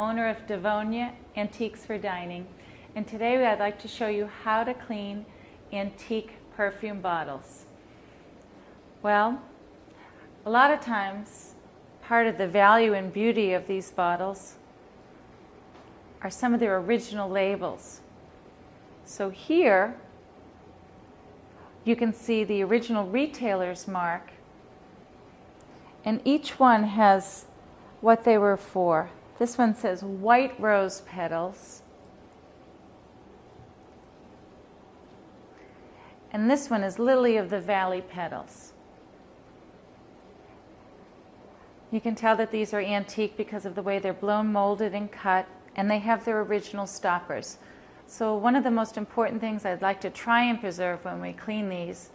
Owner of Devonia Antiques for Dining, and today I'd like to show you how to clean antique perfume bottles. Well, a lot of times part of the value and beauty of these bottles are some of their original labels. So here you can see the original retailer's mark, and each one has what they were for. This one says white rose petals, and this one is lily of the valley petals. You can tell that these are antique because of the way they're blown, molded, and cut, and they have their original stoppers. So one of the most important things I'd like to try and preserve when we clean these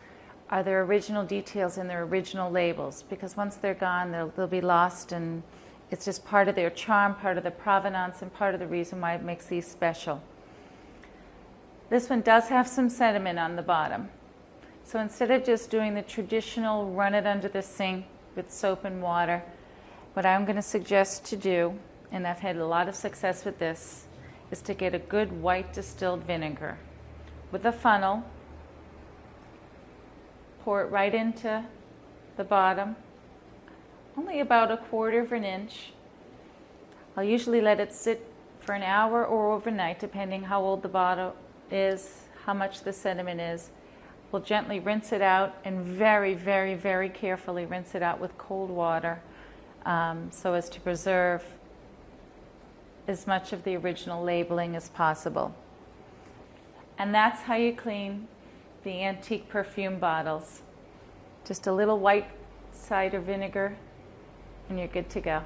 are their original details and their original labels, because once they're gone, they'll be lost, and it's just part of their charm, part of the provenance, and part of the reason why it makes these special. This one does have some sediment on the bottom. So instead of just doing the traditional run it under the sink with soap and water, what I'm going to suggest to do, and I've had a lot of success with this, is to get a good white distilled vinegar. With a funnel, pour it right into the bottom, only about 1/4 of an inch. I'll usually let it sit for an hour or overnight, depending how old the bottle is, how much the sediment is. We'll gently rinse it out, and very, very, very carefully rinse it out with cold water, so as to preserve as much of the original labeling as possible. And that's how you clean the antique perfume bottles. Just a little white cider vinegar, and you're good to go.